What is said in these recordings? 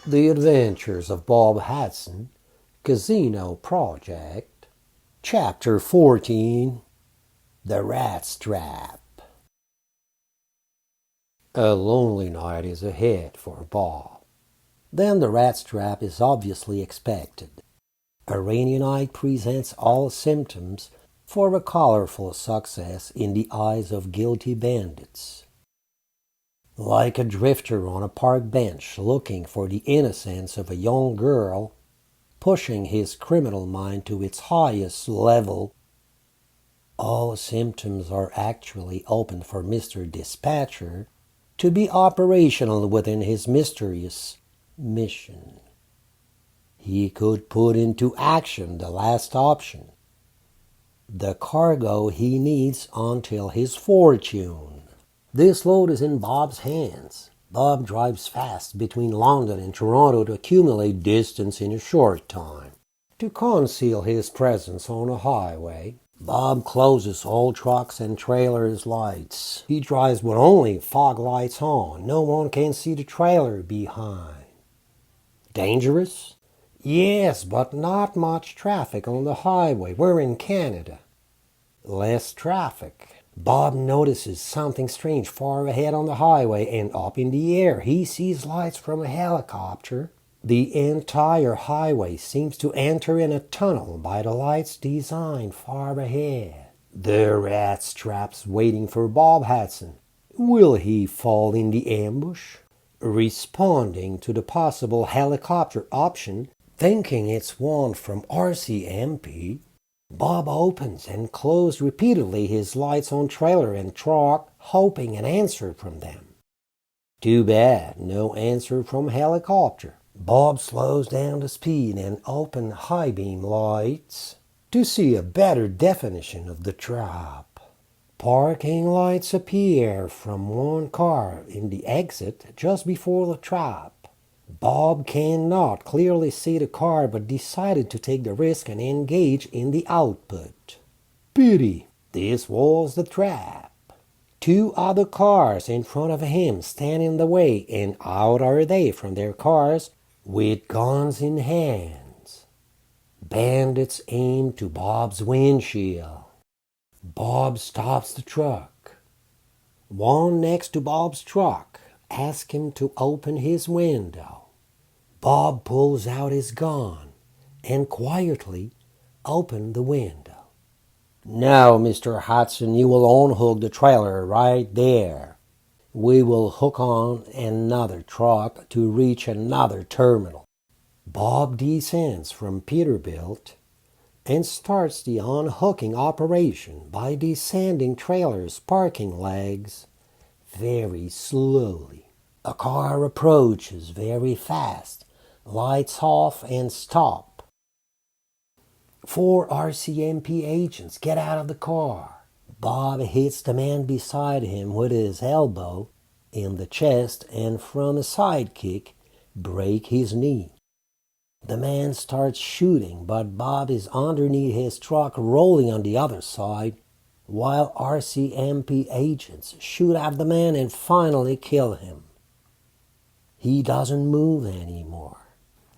The Adventures of Bob Hatson, Casino Project, Chapter 14, The Rat's Trap. A lonely night is ahead for Bob. Then the rat's trap is obviously expected. A rainy night presents all symptoms for a colorful success in the eyes of guilty bandits. Like a drifter on a park bench looking for the innocence of a young girl, pushing his criminal mind to its highest level, all symptoms are actually open for Mr. Dispatcher to be operational within his mysterious mission. He could put into action the last option, the cargo he needs until his fortune. This load is in Bob's hands. Bob drives fast between London and Toronto to accumulate distance in a short time. To conceal his presence on a highway, Bob closes all trucks and trailers' lights. He drives with only fog lights on. No one can see the trailer behind. Dangerous? Yes, but not much traffic on the highway. We're in Canada. Less traffic. Bob notices something strange far ahead on the highway, and up in the air he sees lights from a helicopter. The entire highway seems to enter in a tunnel by the lights designed far ahead. The rat's trap's waiting for Bob Hatson. Will he fall in the ambush? Responding to the possible helicopter option, thinking it's one from RCMP, Bob opens and closes repeatedly his lights on trailer and truck, hoping an answer from them. Too bad, no answer from helicopter. Bob slows down the speed and opens high beam lights to see a better definition of the trap. Parking lights appear from one car in the exit just before the trap. Bob cannot clearly see the car but decided to take the risk and engage in the output. Pity, this was the trap. Two other cars in front of him stand in the way, and out are they from their cars with guns in hands. Bandits aim to Bob's windshield. Bob stops the truck. One next to Bob's truck asks him to open his window. Bob pulls out his gun and quietly opens the window. Now, Mr. Hatson, you will unhook the trailer right there. We will hook on another truck to reach another terminal. Bob descends from Peterbilt and starts the unhooking operation by descending trailer's parking legs very slowly. A car approaches very fast, lights off and stop. 4 RCMP agents get out of the car. Bob hits the man beside him with his elbow in the chest and from a side kick break his knee. The man starts shooting, but Bob is underneath his truck rolling on the other side while RCMP agents shoot at the man and finally kill him. He doesn't move anymore.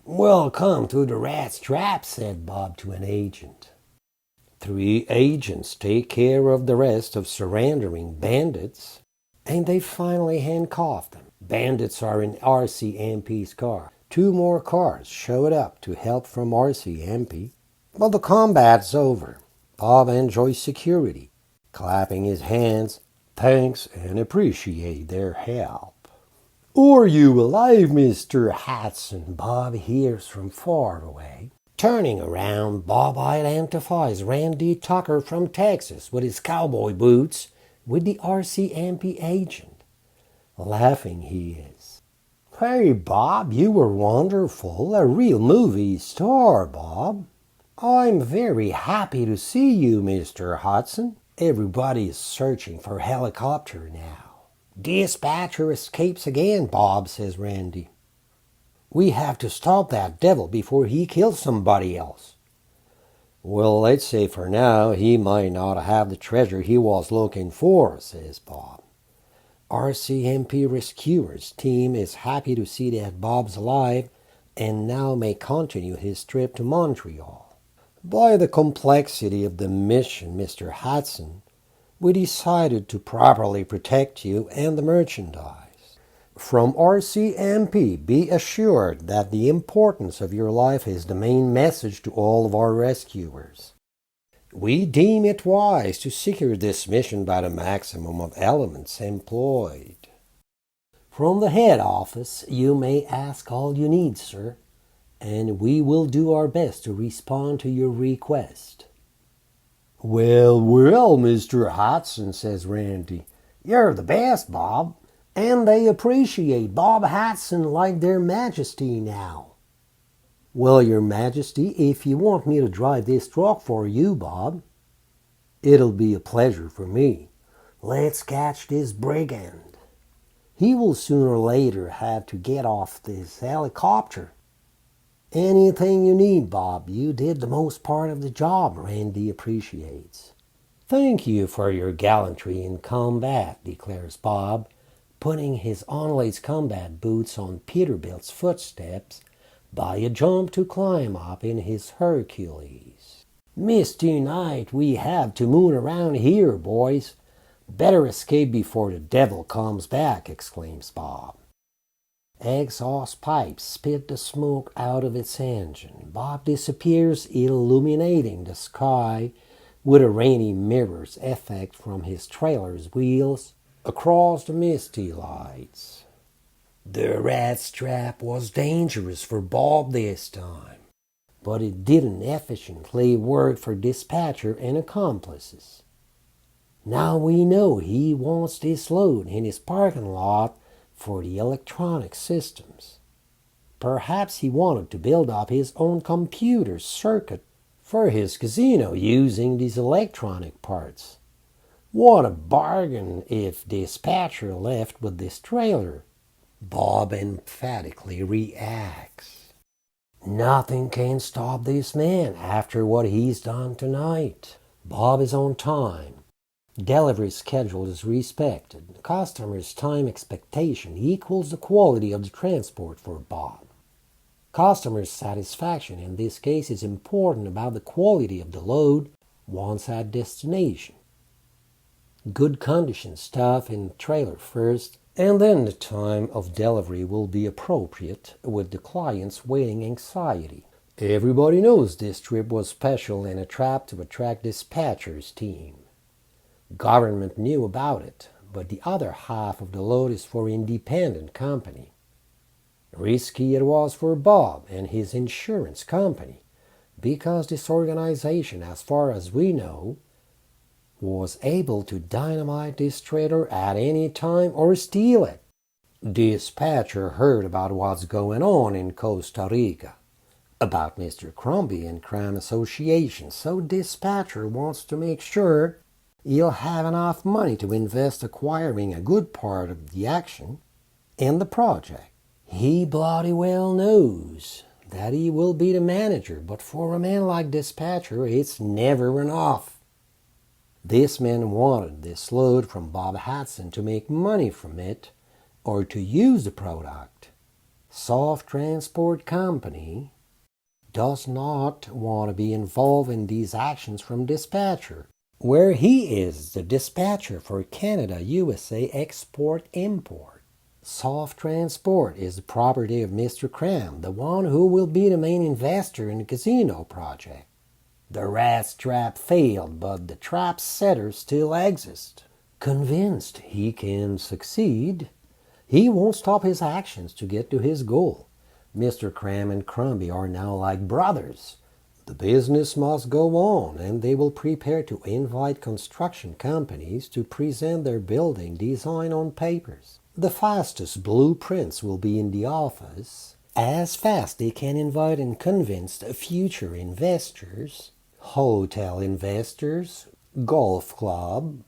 Welcome to the rat's trap, said Bob to an agent. 3 agents take care of the rest of surrendering bandits, and they finally handcuff them. Bandits are in RCMP's car. 2 more cars showed up to help from RCMP, but the combat's over. Bob enjoys security, clapping his hands, thanks and appreciate their help. Are you alive, Mr. Hatson? Bob hears from far away. Turning around, Bob identifies Randy Tucker from Texas with his cowboy boots with the RCMP agent. Laughing he is. Hey, Bob, you were wonderful. A real movie star, Bob. I'm very happy to see you, Mr. Hatson. Everybody is searching for a helicopter now. Dispatcher escapes again, Bob, says Randy. We have to stop that devil before he kills somebody else. Well, let's say for now he might not have the treasure he was looking for, says Bob. RCMP Rescuers team is happy to see that Bob's alive and now may continue his trip to Montreal. By the complexity of the mission, Mr. Hatson, we decided to properly protect you and the merchandise. From RCMP, be assured that the importance of your life is the main message to all of our rescuers. We deem it wise to secure this mission by the maximum of elements employed. From the head office, you may ask all you need, sir, and we will do our best to respond to your request. Well, Mr. Hatson, says Randy, you're the best, Bob. And they appreciate Bob Hatson like their majesty now. Well, your majesty, if you want me to drive this truck for you, Bob, it'll be a pleasure for me. Let's catch this brigand. He will sooner or later have to get off this helicopter. Anything you need, Bob. You did the most part of the job, Randy appreciates. Thank you for your gallantry in combat, declares Bob, putting his unlaced combat boots on Peterbilt's footsteps by a jump to climb up in his Hercules. Misty night, we have to moon around here, boys. Better escape before the devil comes back, exclaims Bob. Exhaust pipes spit the smoke out of its engine. Bob disappears, illuminating the sky with a rainy mirrors effect from his trailer's wheels across the misty lights. The rat trap was dangerous for Bob this time, but it didn't efficiently work for dispatcher and accomplices. Now we know he wants this load in his parking lot for the electronic systems. Perhaps he wanted to build up his own computer circuit for his casino using these electronic parts. What a bargain if dispatcher left with this trailer, Bob emphatically reacts. Nothing can stop this man after what he's done tonight. Bob is on time. Delivery schedule is respected. Customer's time expectation equals the quality of the transport for Bob. Customer's satisfaction in this case is important about the quality of the load once at destination. Good condition stuff in the trailer first, and then the time of delivery will be appropriate with the client's waiting anxiety. Everybody knows this trip was special and a trap to attract dispatcher's team. Government knew about it, but the other half of the load is for independent company. Risky it was for Bob and his insurance company, because this organization, as far as we know, was able to dynamite this trailer at any time or steal it. Dispatcher heard about what's going on in Costa Rica, about Mister Crombie and Crime Association, so dispatcher wants to make sure he'll have enough money to invest acquiring a good part of the action and the project. He bloody well knows that he will be the manager, but for a man like dispatcher, it's never enough. This man wanted this load from Bob Hatson to make money from it or to use the product. Soft Transport Company does not want to be involved in these actions from dispatcher, where he is the dispatcher for Canada, USA Export-Import. Soft Transport is the property of Mister Crombie, the one who will be the main investor in the casino project. The rat trap failed, but the trap setter still exists. Convinced he can succeed, he won't stop his actions to get to his goal. Mr. Cram and Crombie are now like brothers. The business must go on, and they will prepare to invite construction companies to present their building design on papers. The fastest blueprints will be in the office. As fast they can invite and convince future investors, hotel investors, golf club,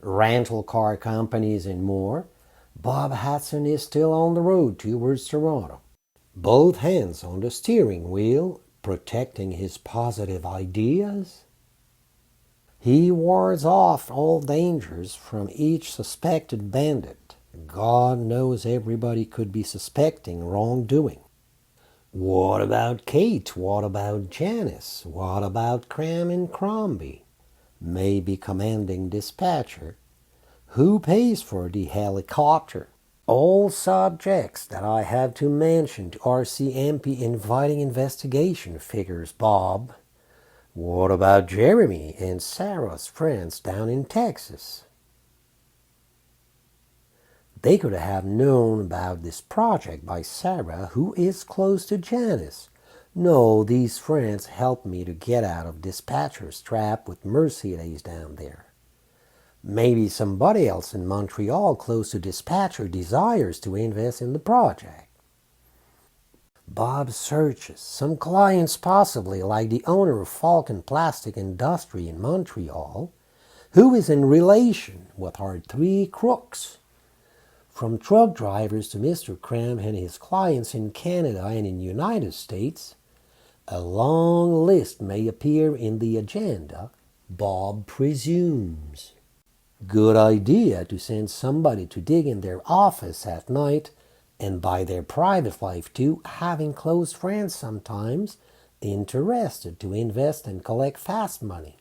rental car companies, and more. Bob Hatson is still on the road towards Toronto. Both hands on the steering wheel, protecting his positive ideas. He wards off all dangers from each suspected bandit. God knows everybody could be suspecting wrongdoing. What about Kate? What about Janice? What about Cram and Crombie? Maybe commanding dispatcher. Who pays for the helicopter? All subjects that I have to mention to RCMP inviting investigation figures, Bob. What about Jeremy and Sarah's friends down in Texas? They could have known about this project by Sarah, who is close to Janice. No, these friends helped me to get out of dispatcher's trap with Mercedes down there. Maybe somebody else in Montreal close to dispatcher desires to invest in the project. Bob searches. Some clients possibly, like the owner of Falcon Plastic Industry in Montreal, who is in relation with our three crooks. From truck drivers to Mr. Cram and his clients in Canada and in the United States, a long list may appear in the agenda, Bob presumes. Good idea to send somebody to dig in their office at night, and by their private life too, having close friends sometimes interested to invest and collect fast money.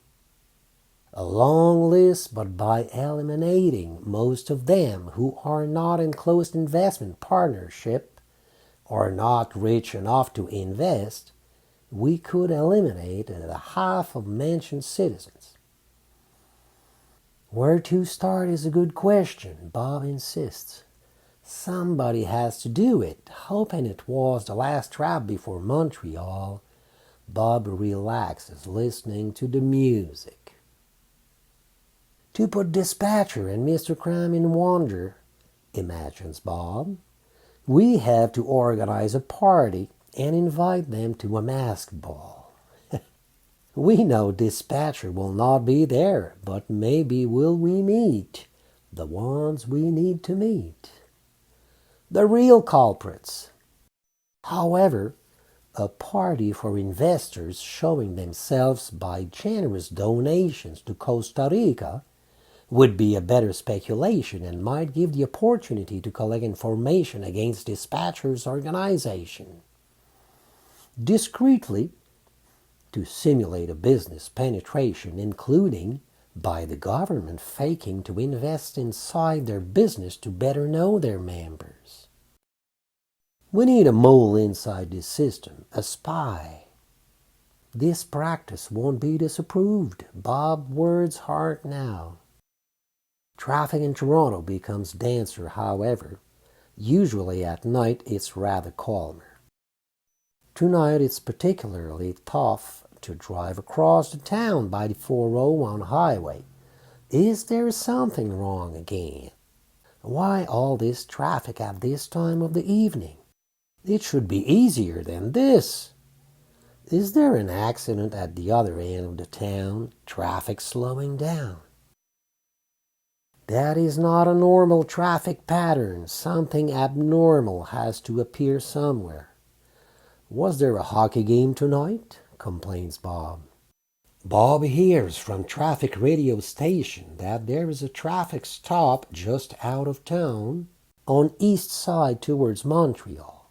A long list, but by eliminating most of them who are not in close investment partnership or not rich enough to invest, we could eliminate the half of mentioned citizens. Where to start is a good question, Bob insists. Somebody has to do it. Hoping it was the last trap before Montreal, Bob relaxes listening to the music. To put dispatcher and Mr. Cram in wonder, imagines Bob, we have to organize a party and invite them to a masked ball. We know dispatcher will not be there, but maybe will we meet the ones we need to meet. The real culprits. However, a party for investors showing themselves by generous donations to Costa Rica would be a better speculation and might give the opportunity to collect information against dispatcher's organization. Discreetly, to simulate a business penetration, including by the government faking to invest inside their business to better know their members. We need a mole inside this system, a spy. This practice won't be disapproved. Bob words hard now. Traffic in Toronto becomes denser, however. Usually at night it's rather calmer. Tonight it's particularly tough to drive across the town by the 401 highway. Is there something wrong again? Why all this traffic at this time of the evening? It should be easier than this. Is there an accident at the other end of the town? Traffic slowing down. That is not a normal traffic pattern. Something abnormal has to appear somewhere. Was there a hockey game tonight? Complains Bob. Bob hears from traffic radio station that there is a traffic stop just out of town on east side towards Montreal.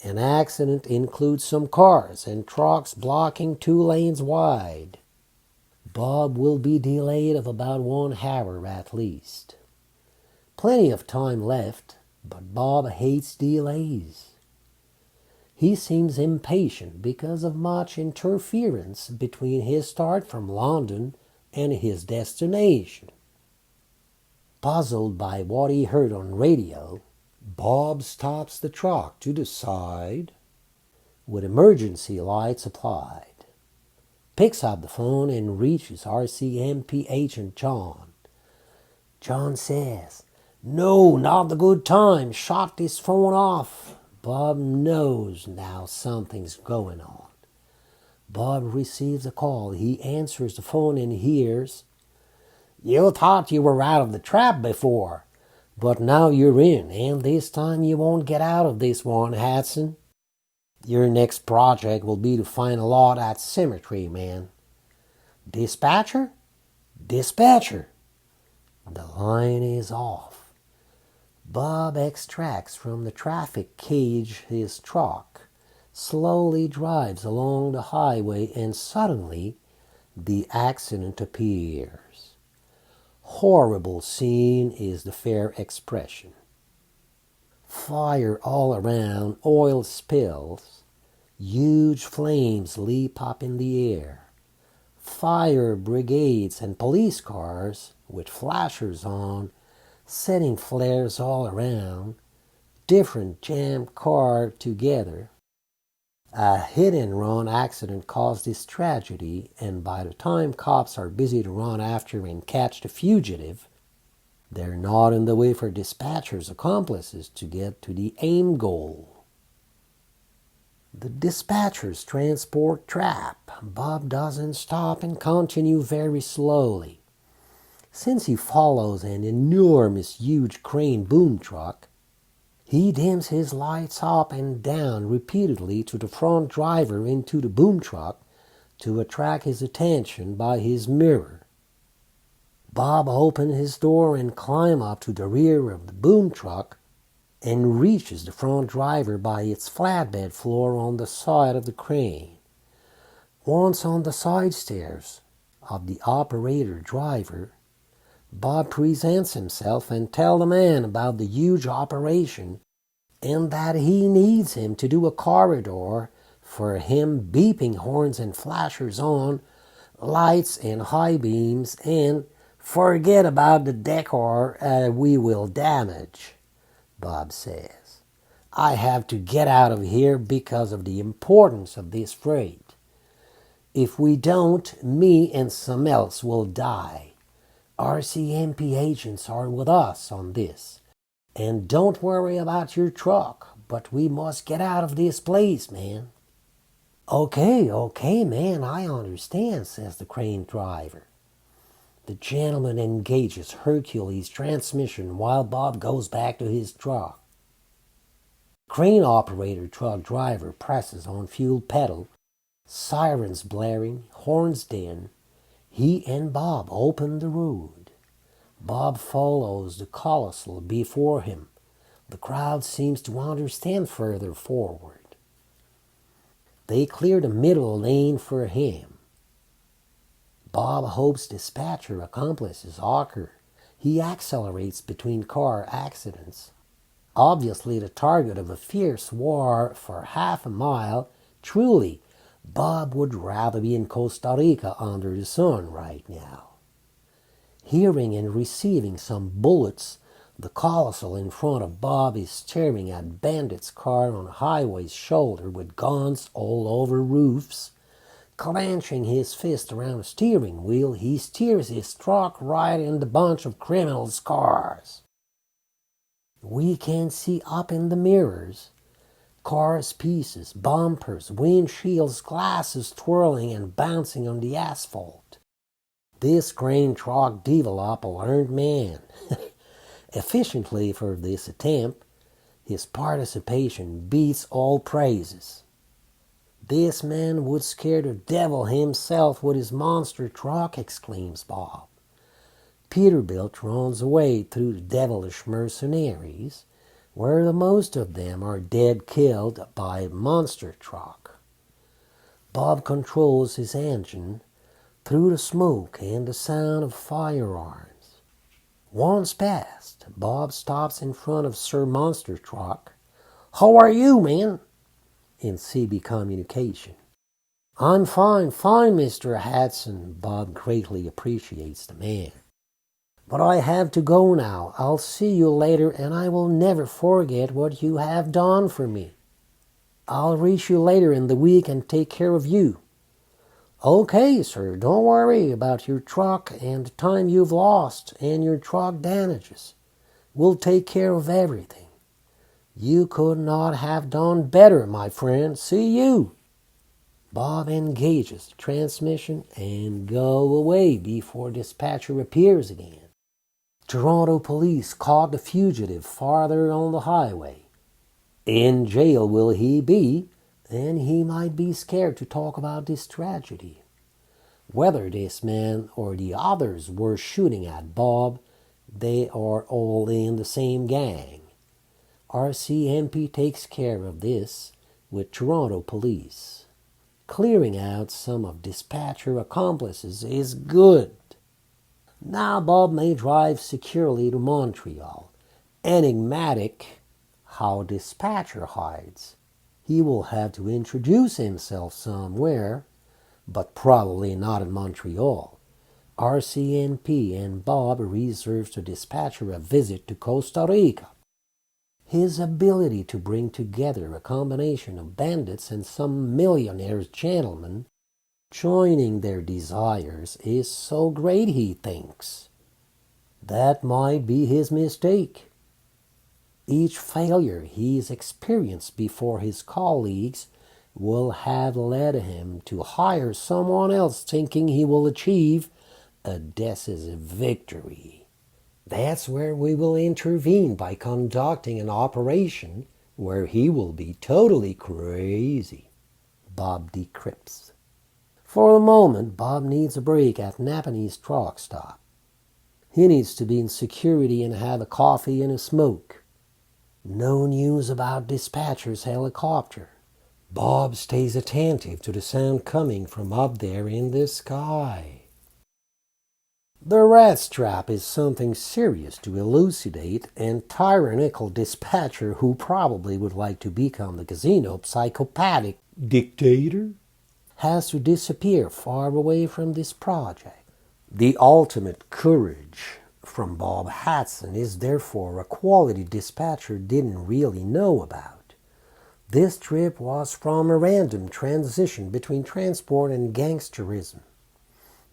An accident includes some cars and trucks blocking 2 lanes wide. Bob will be delayed of about 1 hour at least. Plenty of time left, but Bob hates delays. He seems impatient because of much interference between his start from London and his destination. Puzzled by what he heard on radio, Bob stops the truck to the side with emergency lights applied, picks up the phone and reaches RCMP agent John. John says, "No, not the good time. Shut this phone off." Bob knows now something's going on. Bob receives a call. He answers the phone and hears, "You thought you were out of the trap before, but now you're in, and this time you won't get out of this one, Hatson. Your next project will be to find a lot at Cemetery, man." "Dispatcher? Dispatcher!" The line is off. Bob extracts from the traffic cage his truck, slowly drives along the highway, and suddenly the accident appears. Horrible scene is the fair expression. Fire all around, oil spills, huge flames leap up in the air. Fire brigades and police cars with flashers on, setting flares all around, different jammed cars together. A hit-and-run accident caused this tragedy, and by the time cops are busy to run after and catch the fugitive, they're not in the way for dispatcher's accomplices to get to the aim goal. The dispatchers transport trap. Bob doesn't stop and continue very slowly. Since he follows an enormous huge crane boom truck, he dims his lights up and down repeatedly to the front driver into the boom truck to attract his attention by his mirror. Bob opens his door and climbs up to the rear of the boom truck and reaches the front driver by its flatbed floor on the side of the crane. Once on the side stairs of the operator driver, Bob presents himself and tells the man about the huge operation and that he needs him to do a corridor for him, beeping horns and flashers on, lights and high beams, and forget about the decor we will damage, Bob says. I have to get out of here because of the importance of this freight. If we don't, me and some else will die. RCMP agents are with us on this. And don't worry about your truck, but we must get out of this place, man. Okay, man, I understand, says the crane driver. The gentleman engages Hercules' transmission while Bob goes back to his truck. Crane operator truck driver presses on fuel pedal, sirens blaring, horns din. He and Bob open the road. Bob follows the colourful before him. The crowd seems to understand further forward. They clear the middle lane for him. Bob hopes dispatcher accomplices occur. He accelerates between car accidents. Obviously the target of a fierce war for half a mile. Truly, Bob would rather be in Costa Rica under the sun right now. Hearing and receiving some bullets, the colossal in front of Bob is staring at Bandit's car on a highway's shoulder with guns all over roofs. Clenching his fist around the steering wheel, he steers his truck right in the bunch of criminals' cars. We can see up in the mirrors cars' pieces, bumpers, windshields, glasses twirling and bouncing on the asphalt. This crane truck developed a learned man. Efficiently for this attempt, his participation beats all praises. This man would scare the devil himself with his monster truck, exclaims Bob. Peterbilt runs away through the devilish mercenaries, where the most of them are dead killed by a monster truck. Bob controls his engine through the smoke and the sound of firearms. Once past, Bob stops in front of Sir Monster Truck. "How are you, man?" in CB communication. "I'm fine, Mr. Hatson." Bob greatly appreciates the man. "But I have to go now. I'll see you later, and I will never forget what you have done for me. I'll reach you later in the week and take care of you." "Okay, sir, don't worry about your truck and the time you've lost and your truck damages. We'll take care of everything. You could not have done better, my friend. See you." Bob engages the transmission and go away before dispatcher appears again. Toronto police caught the fugitive farther on the highway. In jail will he be, and he might be scared to talk about this tragedy. Whether this man or the others were shooting at Bob, they are all in the same gang. RCMP takes care of this. with Toronto police. Clearing out some of dispatcher accomplices is good. Now Bob may drive securely to Montreal. Enigmatic how dispatcher hides. He will have to introduce himself somewhere, but probably not in Montreal. RCMP and Bob reserves to dispatcher a visit to Costa Rica. His ability to bring together a combination of bandits and some millionaire's gentlemen joining their desires is so great, he thinks. That might be his mistake. Each failure he's experienced before his colleagues will have led him to hire someone else thinking he will achieve a decisive victory. That's where we will intervene by conducting an operation where he will be totally crazy. Bob decrypts. For the moment, Bob needs a break at Napanese truck stop. He needs to be in security and have a coffee and a smoke. No news about dispatcher's helicopter. Bob stays attentive to the sound coming from up there in the sky. The rat trap is something serious to elucidate, and tyrannical dispatcher who probably would like to become the casino psychopathic dictator has to disappear far away from this project. The ultimate courage from Bob Hatson is therefore a quality dispatcher didn't really know about. This trip was from a random transition between transport and gangsterism.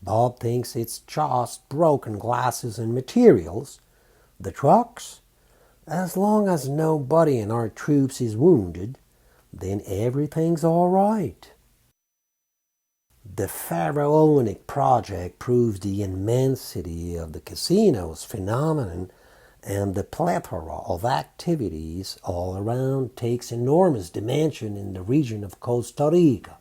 Bob thinks it's just broken glasses and materials. The trucks? As long as nobody in our troops is wounded, then everything's all right. The pharaonic project proves the immensity of the casino's phenomenon, and the plethora of activities all around takes enormous dimension in the region of Costa Rica.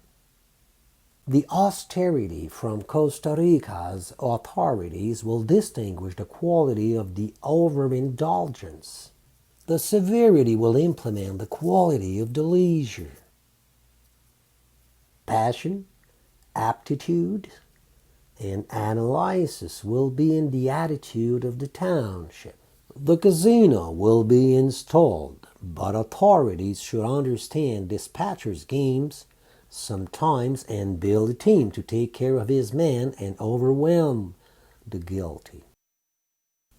The austerity from Costa Rica's authorities will distinguish the quality of the overindulgence. The severity will implement the quality of the leisure. Passion, aptitude, and analysis will be in the attitude of the township. The casino will be installed, but authorities should understand dispatcher's games sometimes and build a team to take care of his men and overwhelm the guilty.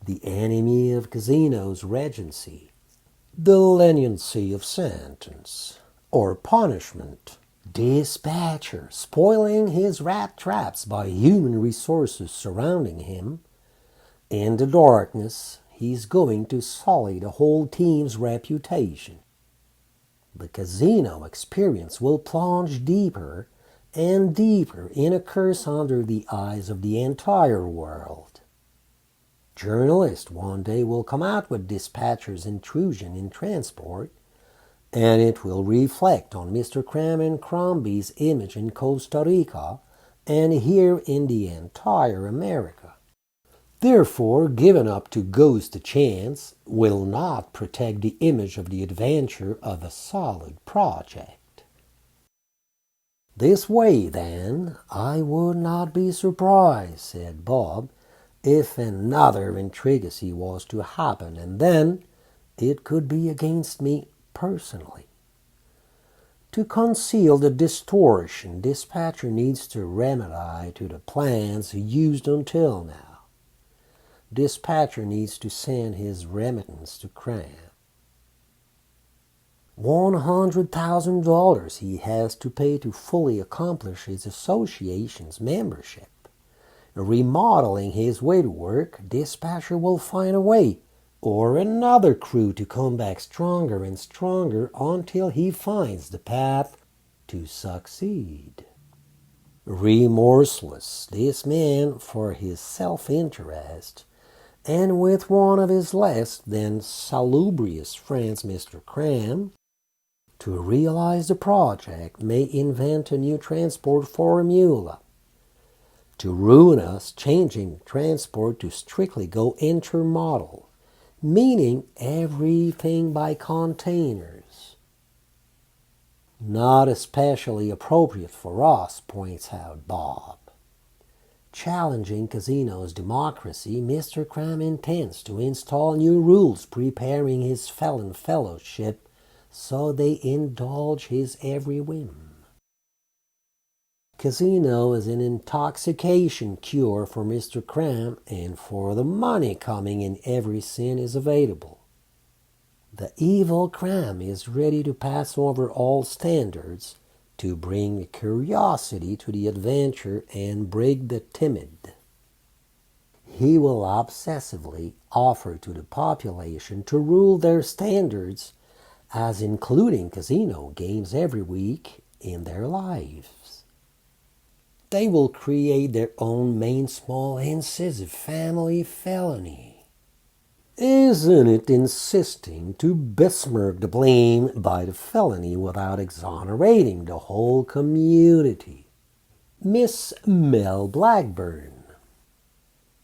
The enemy of casino's regency, the leniency of sentence or punishment. Dispatcher spoiling his rat traps by human resources surrounding him. In the darkness, he's going to sully the whole team's reputation. The casino experience will plunge deeper and deeper in a curse under the eyes of the entire world. Journalists one day will come out with dispatcher's intrusion in transport, and it will reflect on Mr. Cram and Crombie's image in Costa Rica and here in the entire America. Therefore, given up to ghost chance will not protect the image of the adventure of a solid project. This way, then, I would not be surprised, said Bob, if another intricacy was to happen, and then it could be against me personally. To conceal the distortion, dispatcher needs to remedy to the plans used until now. Dispatcher needs to send his remittance to Cram. $100,000 he has to pay to fully accomplish his association's membership. Remodeling his way to work, dispatcher will find a way or another crew to come back stronger and stronger until he finds the path to succeed. Remorseless, this man for his self-interest, and with one of his less than salubrious friends, Mr. Cram, to realize the project, may invent a new transport formula. To ruin us, changing transport to strictly go intermodal, meaning everything by containers. Not especially appropriate for us, points out Bob. Challenging casino's democracy, Mr. Cram intends to install new rules preparing his felon fellowship so they indulge his every whim. Casino is an intoxication cure for Mr. Cram, and for the money coming in every sin is available. The evil Cram is ready to pass over all standards to bring curiosity to the adventure and break the timid. He will obsessively offer to the population to rule their standards as including casino games every week in their lives. They will create their own main small incisive family felony. Isn't it insisting to besmirk the blame by the felony without exonerating the whole community? Miss Mel Blackburn.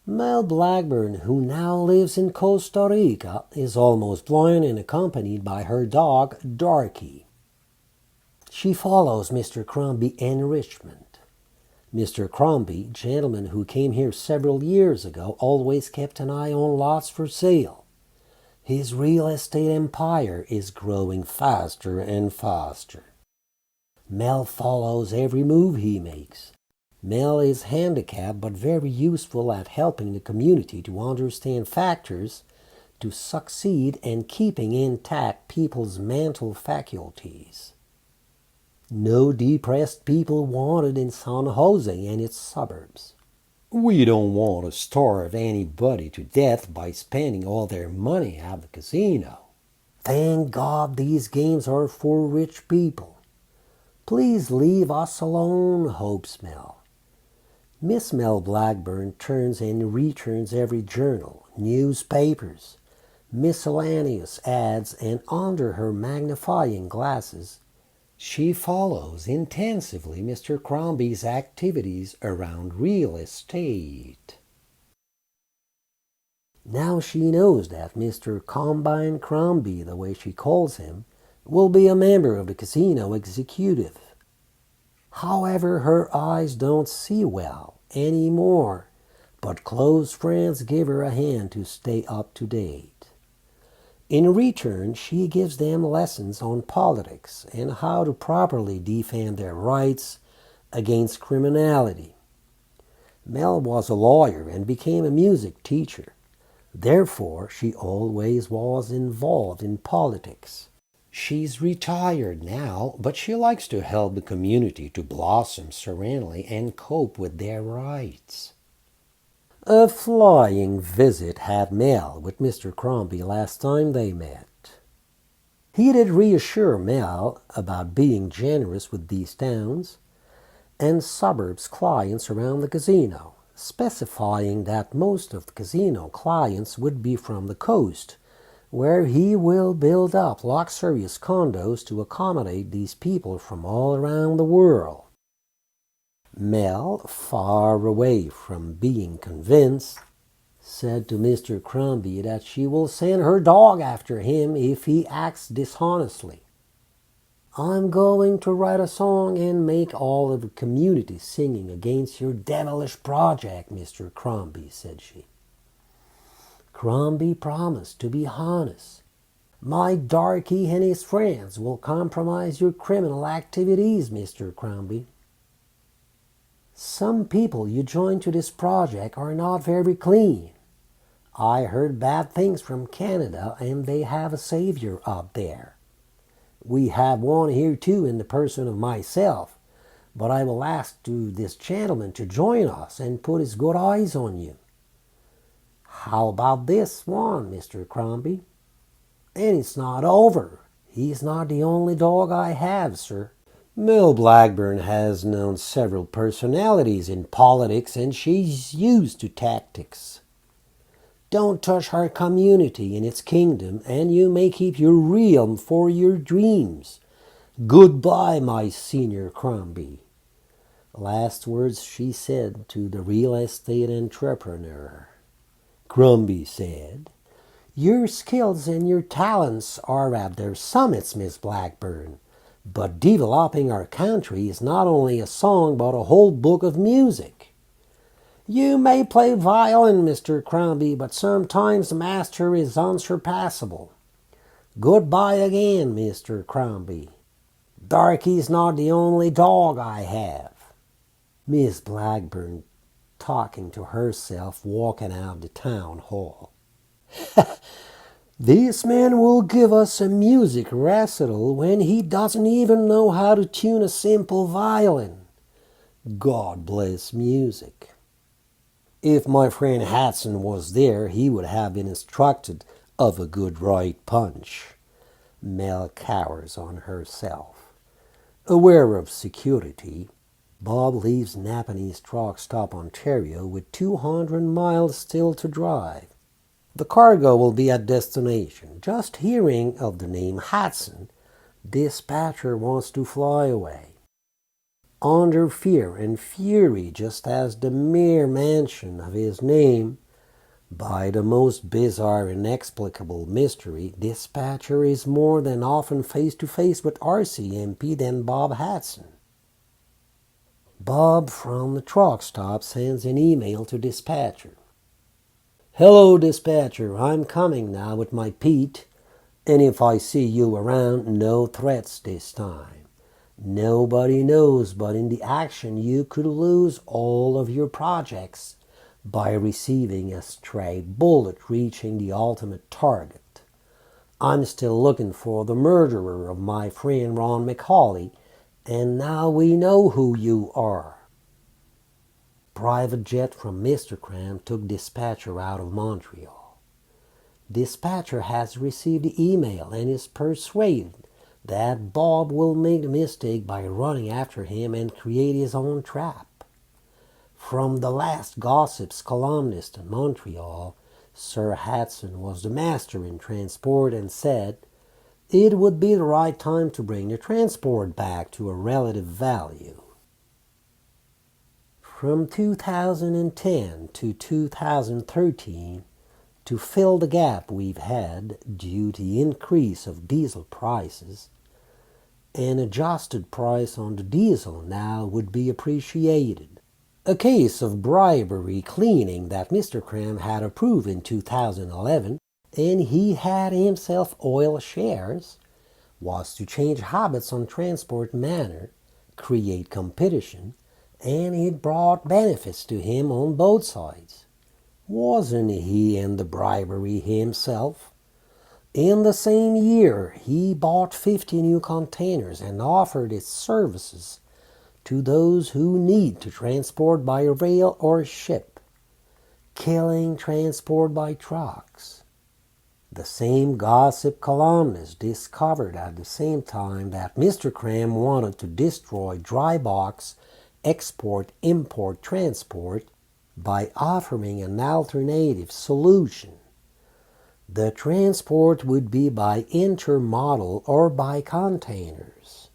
Mel Blackburn, who now lives in Costa Rica, is almost blind and accompanied by her dog, Darky. She follows Mr. Crombie enrichment. Mr. Crombie, gentleman who came here several years ago, always kept an eye on lots for sale. His real estate empire is growing faster and faster. Mel follows every move he makes. Mel is handicapped but very useful at helping the community to understand factors to succeed and keeping intact people's mental faculties. No depressed people wanted in San Jose and its suburbs. We don't want to starve anybody to death by spending all their money at the casino. Thank God these games are for rich people. Please leave us alone, hopes Mel. Miss Mel Blackburn turns and returns every journal, newspapers, miscellaneous ads, and under her magnifying glasses, she follows intensively Mr. Crombie's activities around real estate. Now she knows that Mr. Combine Crombie, the way she calls him, will be a member of the casino executive. However, her eyes don't see well anymore, but close friends give her a hand to stay up to date. In return, she gives them lessons on politics and how to properly defend their rights against criminality. Mel was a lawyer and became a music teacher. Therefore, she always was involved in politics. She's retired now, but she likes to help the community to blossom serenely and cope with their rights. A flying visit had Mel with Mr. Crombie last time they met. He did reassure Mel about being generous with these towns and suburbs clients around the casino, specifying that most of the casino clients would be from the coast, where he will build up luxurious condos to accommodate these people from all around the world. Mel, far away from being convinced, said to Mr. Crombie that she will send her dog after him if he acts dishonestly. I'm going to write a song and make all of the community singing against your devilish project, Mr. Crombie, said she. Crombie promised to be honest. My Darky and his friends will compromise your criminal activities, Mr. Crombie. Some people you join to this project are not very clean. I heard bad things from Canada, and they have a savior up there. We have one here too in the person of myself, but I will ask this gentleman to join us and put his good eyes on you. How about this one, Mr. Crombie? And it's not over. He's not the only dog I have, sir. Mel Blackburn has known several personalities in politics, and she's used to tactics. Don't touch our community and its kingdom, and you may keep your realm for your dreams. Goodbye, my senior Crombie. Last words she said to the real estate entrepreneur. Crombie said, Your skills and your talents are at their summits, Miss Blackburn. But developing our country is not only a song but a whole book of music. You may play violin, Mr. Crombie, but sometimes the master is unsurpassable. Goodbye again, Mr. Crombie. Darky's not the only dog I have. Miss Blackburn talking to herself walking out of the town hall. This man will give us a music recital when he doesn't even know how to tune a simple violin. God bless music. If my friend Hatson was there, he would have been instructed of a good right punch. Mel cowers on herself. Aware of security, Bob leaves Napanese truck stop Ontario with 200 miles still to drive. The cargo will be at destination. Just hearing of the name Hatson, dispatcher wants to fly away. Under fear and fury, just as the mere mention of his name, by the most bizarre inexplicable mystery, dispatcher is more than often face to face with RCMP than Bob Hatson. Bob from the truck stop sends an email to dispatcher. Hello, dispatcher. I'm coming now with my Pete, and if I see you around, no threats this time. Nobody knows, but in the action you could lose all of your projects by receiving a stray bullet reaching the ultimate target. I'm still looking for the murderer of my friend Ron McHolly, and now we know who you are. Private jet from Mister Crombie took dispatcher out of Montreal. Dispatcher has received the email and is persuaded that Bob will make the mistake by running after him and create his own trap. From the last gossips columnist in Montreal, Sir Hatson was the master in transport and said it would be the right time to bring the transport back to a relative value. From 2010 to 2013, to fill the gap we've had due to the increase of diesel prices, an adjusted price on the diesel now would be appreciated. A case of bribery cleaning that Mr. Cram had approved in 2011, and he had himself oil shares, was to change habits on transport manner, create competition, and it brought benefits to him on both sides. Wasn't he in the bribery himself? In the same year, he bought 50 new containers and offered its services to those who need to transport by rail or ship, killing transport by trucks. The same gossip columnist discovered at the same time that Mr. Cram wanted to destroy dry box export-import transport by offering an alternative solution. The transport would be by intermodal or by containers.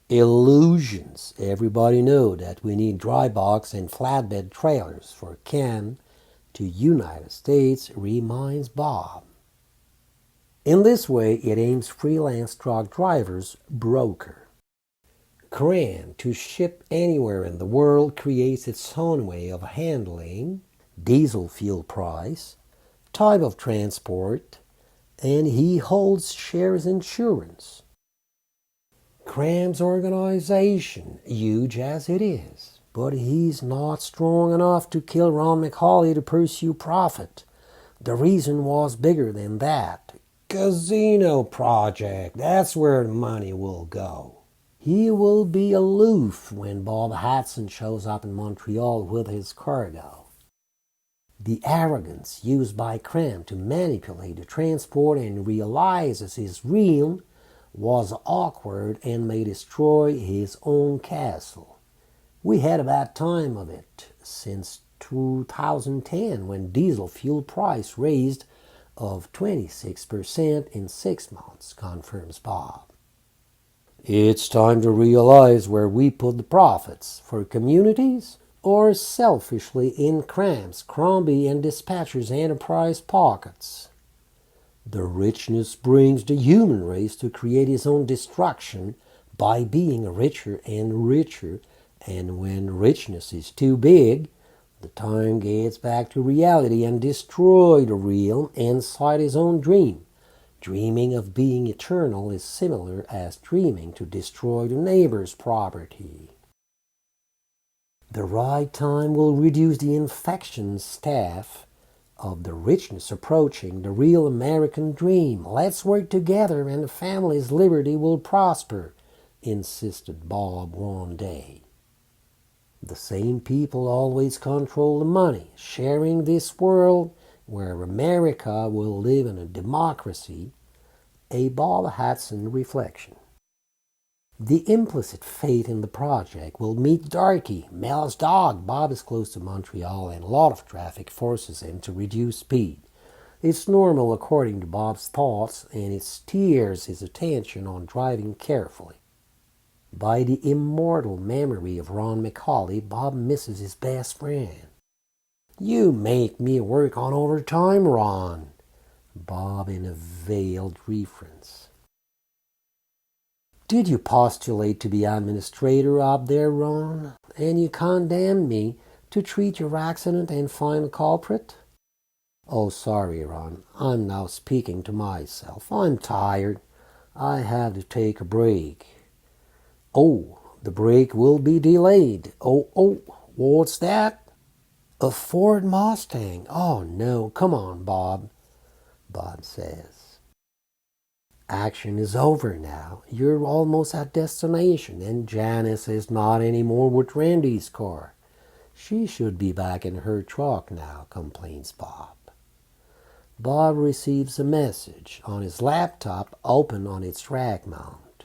Illusions. Everybody know that we need dry box and flatbed trailers for can to United States, reminds Bob. In this way, it aims freelance truck drivers broker. Cram to ship anywhere in the world creates its own way of handling diesel fuel price, type of transport, and he holds shares insurance. Cram's organization, huge as it is, but he's not strong enough to kill Ron McHolly to pursue profit. The reason was bigger than that. Casino project, that's where the money will go. He will be aloof when Bob Hatson shows up in Montreal with his cargo. The arrogance used by Cram to manipulate the transport and realizes his real was awkward and may destroy his own castle. We had a bad time of it since 2010 when diesel fuel price raised of 26% in 6 months, confirms Bob. It's time to realize where we put the profits, for communities or selfishly in Cram's, Crombie, and Dispatcher's enterprise pockets. The richness brings the human race to create his own destruction by being richer and richer, and when richness is too big, the time gets back to reality and destroy the realm inside his own dream. Dreaming of being eternal is similar as dreaming to destroy the neighbor's property. The right time will reduce the infection staff of the richness approaching the real American dream. Let's work together and the family's liberty will prosper, insisted Bob one day. The same people always control the money, sharing this world where America will live in a democracy, a Bob Hatson reflection. The implicit faith in the project will meet Darky, Mel's dog. Bob is close to Montreal and a lot of traffic forces him to reduce speed. It's normal according to Bob's thoughts, and it steers his attention on driving carefully. By the immortal memory of Ron McHolly, Bob misses his best friend. "You make me work on overtime, Ron," Bob in a veiled reference. "Did you postulate to be administrator up there, Ron? And you condemned me to treat your accident and find a culprit?" "Oh, sorry, Ron. I'm now speaking to myself. I'm tired. I have to take a break." "Oh, the break will be delayed. Oh, what's that?" "A Ford Mustang. Oh, no, come on, Bob," Bob says. "Action is over now. You're almost at destination, and Janice is not anymore with Randy's car. She should be back in her truck now," complains Bob. Bob receives a message on his laptop open on its rack mount.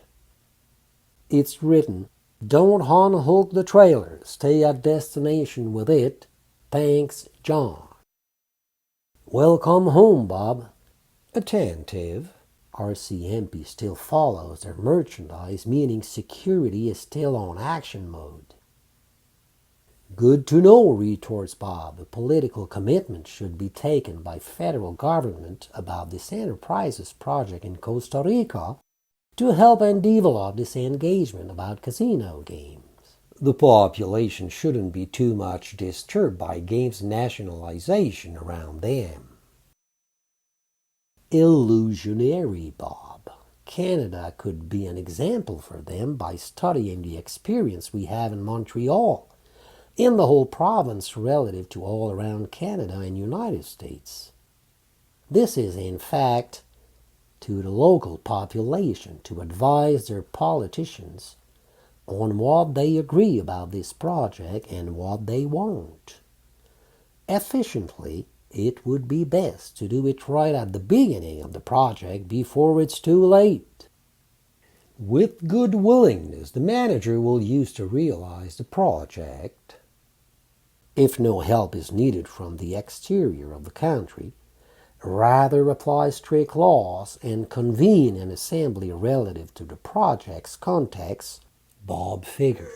It's written, "Don't unhook the trailer. Stay at destination with it. Thanks, John." "Welcome home, Bob." Attentive. RCMP still follows their merchandise, meaning security is still on action mode. "Good to know," retorts Bob. "A political commitment should be taken by federal government about this enterprises project in Costa Rica to help and develop this engagement about casino games. The population shouldn't be too much disturbed by games nationalization around them." Illusionary, Bob. Canada could be an example for them by studying the experience we have in Montreal, in the whole province relative to all around Canada and United States. This is, in fact, to the local population to advise their politicians on what they agree about this project and what they won't. Efficiently, it would be best to do it right at the beginning of the project before it's too late. With good willingness, the manager will use to realize the project. If no help is needed from the exterior of the country, rather apply strict laws and convene an assembly relative to the project's context, Bob figures.